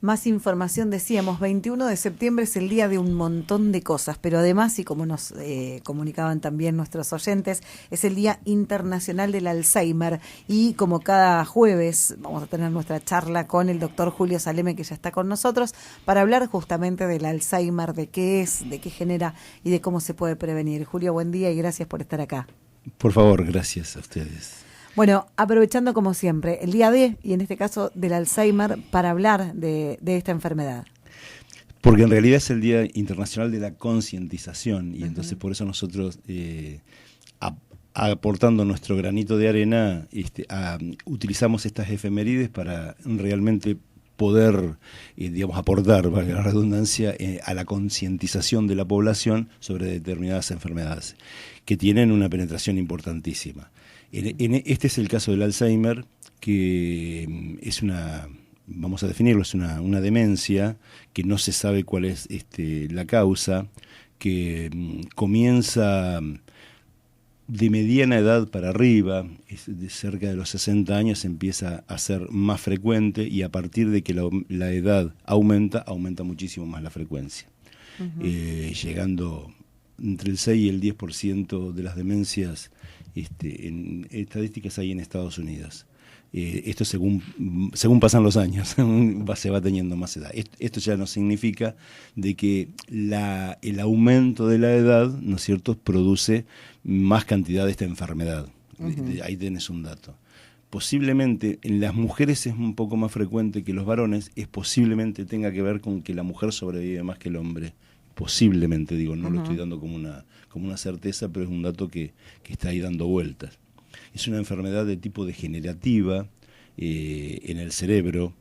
Más información, decíamos, 21 de septiembre es el día de un montón de cosas, pero además, y como nos comunicaban también nuestros oyentes, es el Día Internacional del Alzheimer, y como cada jueves vamos a tener nuestra charla con el doctor Julio Saleme, que ya está con nosotros, para hablar justamente del Alzheimer, de qué es, de qué genera y de cómo se puede prevenir. Julio, buen día y gracias por estar acá. Por favor, gracias a ustedes. Bueno, aprovechando como siempre el día D, y en este caso del Alzheimer, para hablar de esta enfermedad. Porque en realidad es el Día Internacional de la Concientización, y entonces por eso nosotros, aportando nuestro granito de arena, utilizamos estas efemérides para realmente poder, aportar, valga la redundancia, a la concientización de la población sobre determinadas enfermedades, que tienen una penetración importantísima. Este es el caso del Alzheimer, que es vamos a definirlo, es una demencia que no se sabe cuál es la causa, que comienza de mediana edad para arriba, de cerca de los 60 años empieza a ser más frecuente, y a partir de que la edad aumenta muchísimo más la frecuencia, llegando entre el 6 y el 10% de las demencias en estadísticas hay en Estados Unidos. Esto según pasan los años, se va teniendo más edad. Esto ya no significa de que el aumento de la edad, ¿no es cierto?, produce más cantidad de esta enfermedad. Ahí tenés un dato. Posiblemente en las mujeres es un poco más frecuente que los varones, posiblemente tenga que ver con que la mujer sobrevive más que el hombre. Posiblemente, no lo estoy dando como una certeza, pero es un dato que está ahí dando vueltas. Es una enfermedad de tipo degenerativa en el cerebro,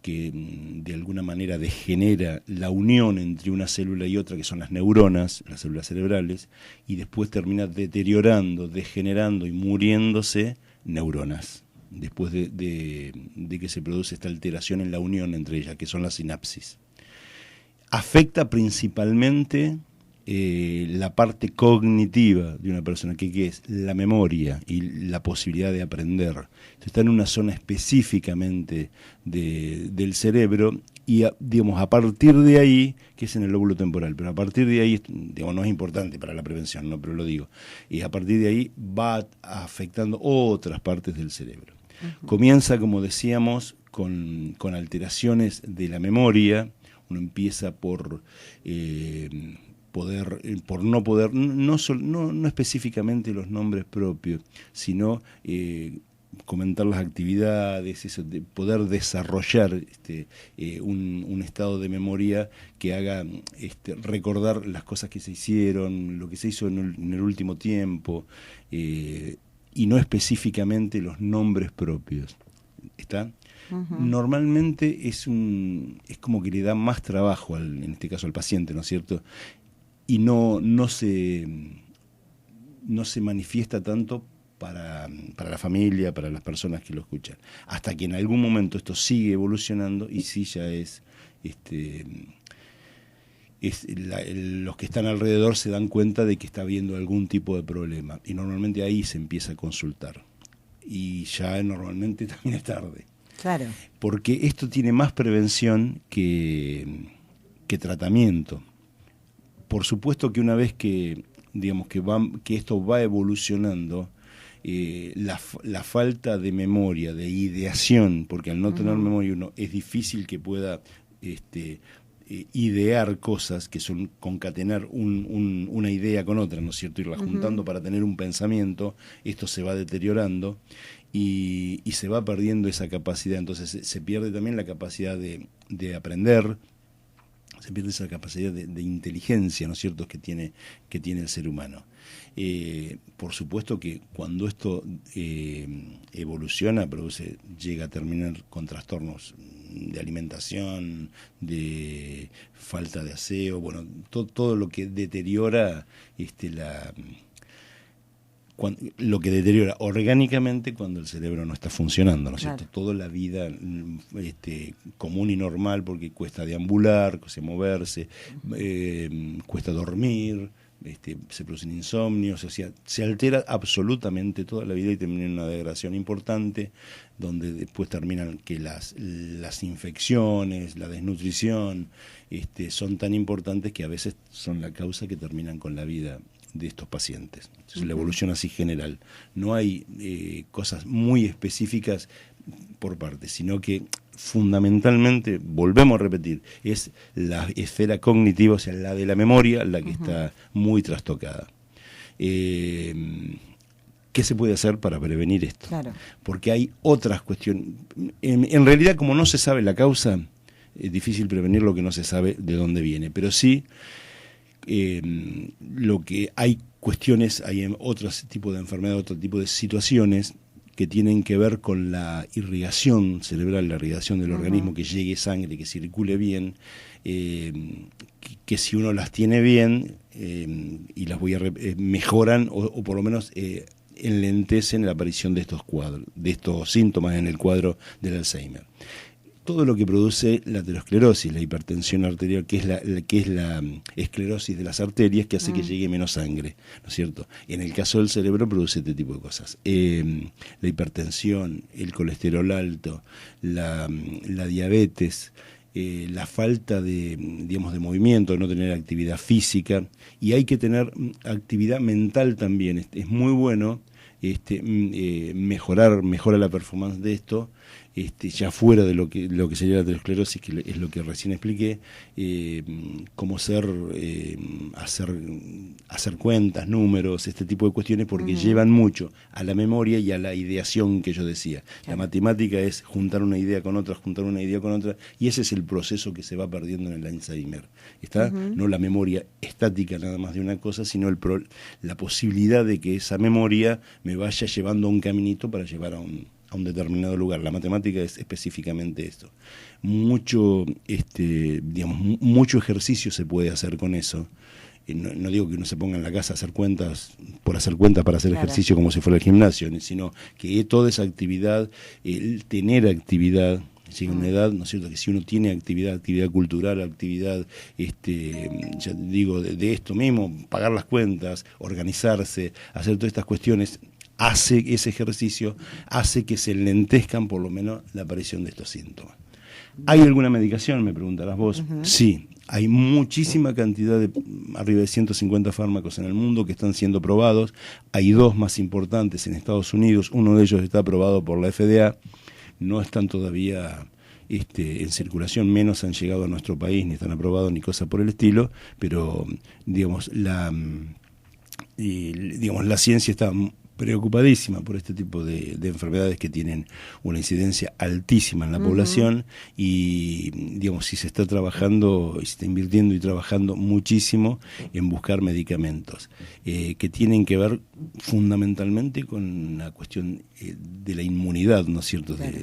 que de alguna manera degenera la unión entre una célula y otra, que son las neuronas, las células cerebrales, y después termina deteriorando, degenerando y muriéndose neuronas, después de que se produce esta alteración en la unión entre ellas, que son las sinapsis. Afecta principalmente la parte cognitiva de una persona, que es la memoria y la posibilidad de aprender. Entonces, está en una zona específicamente del cerebro, y a partir de ahí, que es en el lóbulo temporal, pero a partir de ahí, no es importante para la prevención, no, pero lo digo, y a partir de ahí va afectando otras partes del cerebro. Comienza, como decíamos, con alteraciones de la memoria. Uno empieza por no poder, no específicamente los nombres propios, sino comentar las actividades, eso, de poder desarrollar un estado de memoria que haga recordar las cosas que se hicieron, lo que se hizo en el último tiempo, y no específicamente los nombres propios. ¿Está? Normalmente es como que le da más trabajo en este caso al paciente, ¿no es cierto? Y no se manifiesta tanto para la familia, para las personas que lo escuchan, hasta que en algún momento esto sigue evolucionando, y sí ya los que están alrededor se dan cuenta de que está habiendo algún tipo de problema, y normalmente ahí se empieza a consultar, y ya normalmente también es tarde. Claro. Porque esto tiene más prevención que tratamiento. Por supuesto que una vez que esto va evolucionando, la falta de memoria, de ideación, porque al no tener memoria uno es difícil que pueda idear cosas, que son concatenar una idea con otra, ¿no es cierto? Irla juntando para tener un pensamiento. Esto se va deteriorando y se va perdiendo esa capacidad. Entonces se pierde también la capacidad de aprender, se pierde esa capacidad de inteligencia, ¿no es cierto?, que tiene el ser humano. Por supuesto que cuando esto evoluciona, llega a terminar con trastornos de alimentación, de falta de aseo, todo lo que deteriora lo que deteriora orgánicamente cuando el cerebro no está funcionando, ¿no es cierto? Toda la vida común y normal, porque cuesta deambular, cuesta moverse, cuesta dormir, se producen insomnios, o sea, se altera absolutamente toda la vida y termina en una degradación importante, donde después terminan que las infecciones, la desnutrición, son tan importantes que a veces son la causa que terminan con la vida de estos pacientes. Entonces, la evolución así general. No hay cosas muy específicas por parte, sino que fundamentalmente, volvemos a repetir, es la esfera cognitiva, o sea, la de la memoria, la que está muy trastocada. ¿Qué se puede hacer para prevenir esto? Claro. Porque hay otras cuestiones. En realidad, como no se sabe la causa, es difícil prevenir lo que no se sabe de dónde viene, pero sí lo que hay cuestiones, hay otros tipos de enfermedades, otro tipo de situaciones que tienen que ver con la irrigación cerebral, la irrigación del organismo, que llegue sangre, que circule bien, que si uno las tiene bien, y las voy a mejoran o por lo menos enlentecen la aparición de estos cuadros, de estos síntomas en el cuadro del Alzheimer. Todo lo que produce la aterosclerosis, la hipertensión arterial, que es la esclerosis de las arterias, que hace que llegue menos sangre, ¿no es cierto? En el caso del cerebro produce este tipo de cosas. La hipertensión, el colesterol alto, la diabetes, la falta de movimiento, no tener actividad física, y hay que tener actividad mental también. Es muy bueno mejora la performance de esto, ya fuera de lo que sería la aterosclerosis, que es lo que recién expliqué, como hacer cuentas, números, este tipo de cuestiones, porque llevan mucho a la memoria y a la ideación que yo decía. Claro. La matemática es juntar una idea con otra, y ese es el proceso que se va perdiendo en el Alzheimer. ¿Está? No la memoria estática nada más de una cosa, sino la posibilidad de que esa memoria me vaya llevando a un caminito para llevar a un determinado lugar. La matemática es específicamente esto. Mucho ejercicio se puede hacer con eso. No digo que uno se ponga en la casa a hacer cuentas para hacer ejercicio como si fuera el gimnasio, sino que toda esa actividad, el tener actividad, llega una edad, ¿no es cierto?, que si uno tiene actividad cultural, actividad, ya digo, de esto mismo, pagar las cuentas, organizarse, hacer todas estas cuestiones, hace ese ejercicio, hace que se enlentezcan por lo menos la aparición de estos síntomas. ¿Hay alguna medicación?, me preguntarás vos. Sí, hay muchísima cantidad arriba de 150 fármacos en el mundo que están siendo probados. Hay dos más importantes en Estados Unidos, uno de ellos está aprobado por la FDA, no están todavía en circulación, menos han llegado a nuestro país, ni están aprobados ni cosa por el estilo, pero digamos la ciencia está preocupadísima por este tipo de enfermedades que tienen una incidencia altísima en la población, y digamos, si se está trabajando, y se está invirtiendo y trabajando muchísimo en buscar medicamentos que tienen que ver fundamentalmente con la cuestión de la inmunidad, ¿no es cierto?, claro,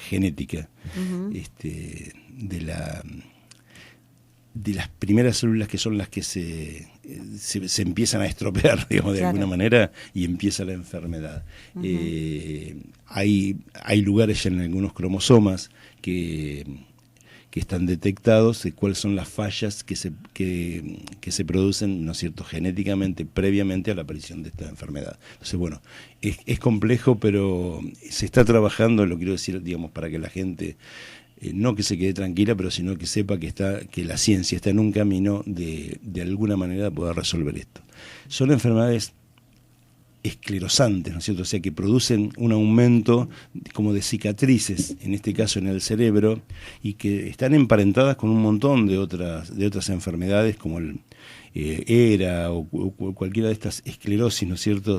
genética, de las primeras células, que son las que se empiezan a estropear, digamos, de alguna manera, y empieza la enfermedad. Hay lugares ya en algunos cromosomas que están detectados de cuáles son las fallas que se producen, ¿no es cierto?, genéticamente, previamente a la aparición de esta enfermedad. Entonces, bueno, es complejo, pero se está trabajando, lo quiero decir, digamos, para que la gente no que se quede tranquila, pero sino que sepa que la ciencia está en un camino de alguna manera poder resolver esto. Son enfermedades esclerosantes, ¿no es cierto?, o sea, que producen un aumento como de cicatrices, en este caso en el cerebro, y que están emparentadas con un montón de otras enfermedades, como el ERA o cualquiera de estas esclerosis, ¿no es cierto?,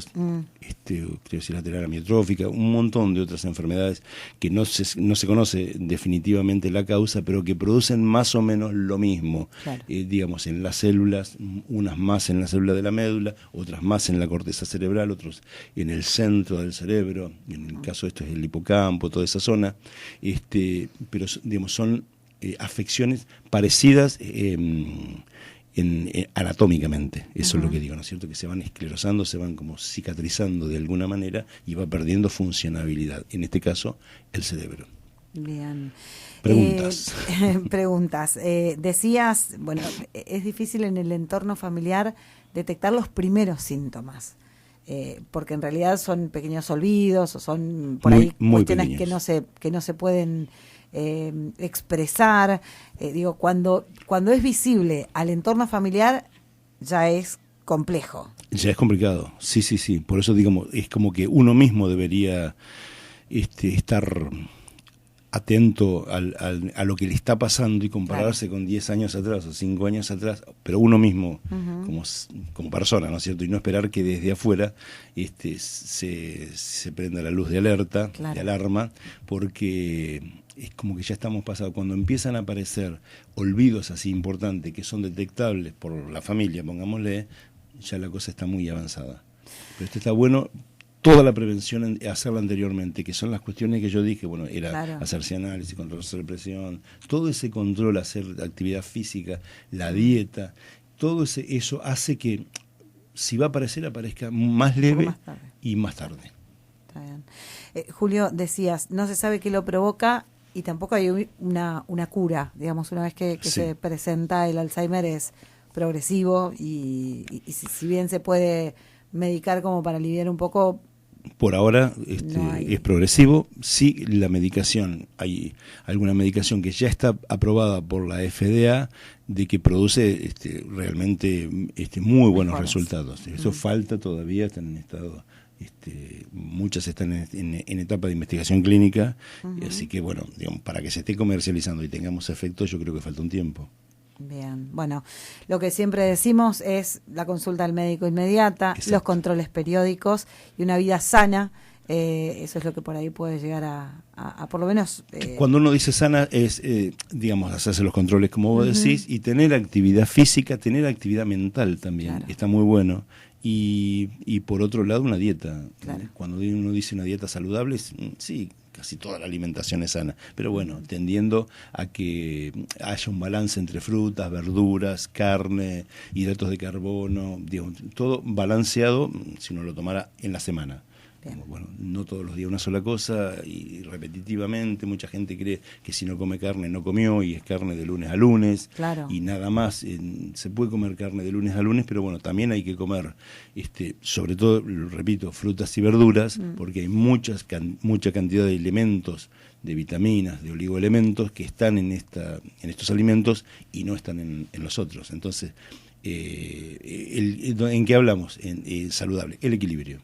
esclerosis lateral amiotrófica, un montón de otras enfermedades que no se conoce definitivamente la causa, pero que producen más o menos lo mismo, claro, digamos, en las células, unas más en la célula de la médula, otras más en la corteza cerebral, otros en el centro del cerebro, en el caso de esto es el hipocampo, toda esa zona, pero digamos, son afecciones parecidas anatómicamente, eso es lo que digo, ¿no es cierto?, que se van esclerosando, se van como cicatrizando de alguna manera y va perdiendo funcionabilidad, en este caso el cerebro. Bien. Preguntas. Preguntas. Decías, bueno, es difícil en el entorno familiar detectar los primeros síntomas, porque en realidad son pequeños olvidos o son por ahí cuestiones pequeños que no se pueden expresar. Digo, cuando es visible al entorno familiar ya es complejo. Ya es complicado, sí. Por eso digamos, es como que uno mismo debería estar atento a lo que le está pasando y compararse con 10 años atrás o 5 años atrás, pero uno mismo como persona, ¿no es cierto? Y no esperar que desde afuera se prenda la luz de alerta, de alarma, porque es como que ya estamos pasados. Cuando empiezan a aparecer olvidos así importantes que son detectables por la familia, pongámosle, ya la cosa está muy avanzada. Pero esto está bueno, toda la prevención hacerla anteriormente, que son las cuestiones que yo dije, bueno, era hacerse análisis, controlarse la presión, todo ese control, hacer actividad física, la dieta, todo eso hace que si va a aparecer, aparezca más leve y más tarde. Está bien. Julio, decías, no se sabe qué lo provoca y tampoco hay una cura, digamos, una vez que se presenta el Alzheimer es progresivo y si bien se puede medicar como para aliviar un poco. Por ahora es progresivo. Sí, la medicación, hay alguna medicación que ya está aprobada por la FDA de que produce realmente muy buenos resultados. Eso falta todavía, están en estado, muchas están en etapa de investigación clínica, así que bueno, digamos, para que se esté comercializando y tengamos efecto, yo creo que falta un tiempo. Bien, bueno, lo que siempre decimos es la consulta al médico inmediata, los controles periódicos y una vida sana. Eso es lo que por ahí puede llegar a por lo menos. Cuando uno dice sana es, digamos, hacerse los controles como vos decís y tener actividad física, tener actividad mental también, está muy bueno. Y por otro lado una dieta. Cuando uno dice una dieta saludable, sí, casi toda la alimentación es sana, pero bueno, tendiendo a que haya un balance entre frutas, verduras, carne, hidratos de carbono, digamos, todo balanceado si uno lo tomara en la semana. Bueno, no todos los días una sola cosa y repetitivamente. Mucha gente cree que si no come carne no comió y es carne de lunes a lunes y nada más. Se puede comer carne de lunes a lunes, pero bueno, también hay que comer sobre todo, repito, frutas y verduras, porque hay mucha cantidad de elementos, de vitaminas, de oligoelementos que están en estos alimentos y no están en los otros. Entonces, ¿en qué hablamos? Saludable, el equilibrio.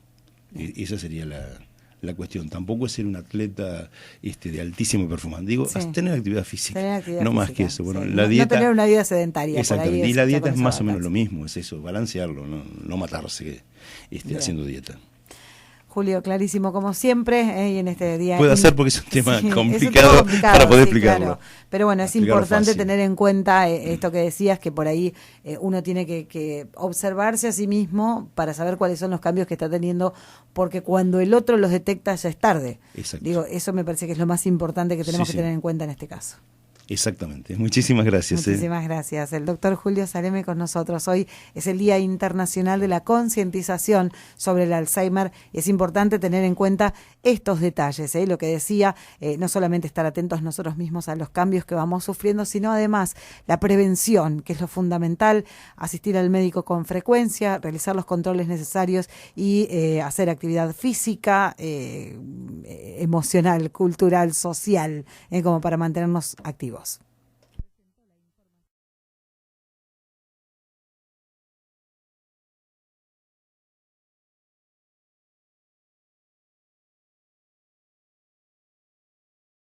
Esa sería la cuestión. Tampoco es ser un atleta de altísimo performance. Digo, tener actividad física. Más que eso. Bueno, la dieta, no tener una vida sedentaria. Exactamente. Y la dieta es más o menos lo mismo. Es eso, balancearlo, no matarse haciendo dieta. Julio, clarísimo como siempre, y en este día. Puede ser porque es un tema complicado para poder explicarlo. Claro. Pero bueno, es importante tener en cuenta esto que decías, que por ahí uno tiene que observarse a sí mismo para saber cuáles son los cambios que está teniendo, porque cuando el otro los detecta ya es tarde. Exacto. Digo, eso me parece que es lo más importante que tenemos que tener en cuenta en este caso. Exactamente. Muchísimas gracias. Muchísimas gracias. El doctor Julio Saleme con nosotros. Hoy es el Día Internacional de la Concientización sobre el Alzheimer. Es importante tener en cuenta estos detalles, lo que decía, no solamente estar atentos nosotros mismos a los cambios que vamos sufriendo, sino además la prevención, que es lo fundamental, asistir al médico con frecuencia, realizar los controles necesarios y hacer actividad física, emocional, cultural, social, como para mantenernos activos.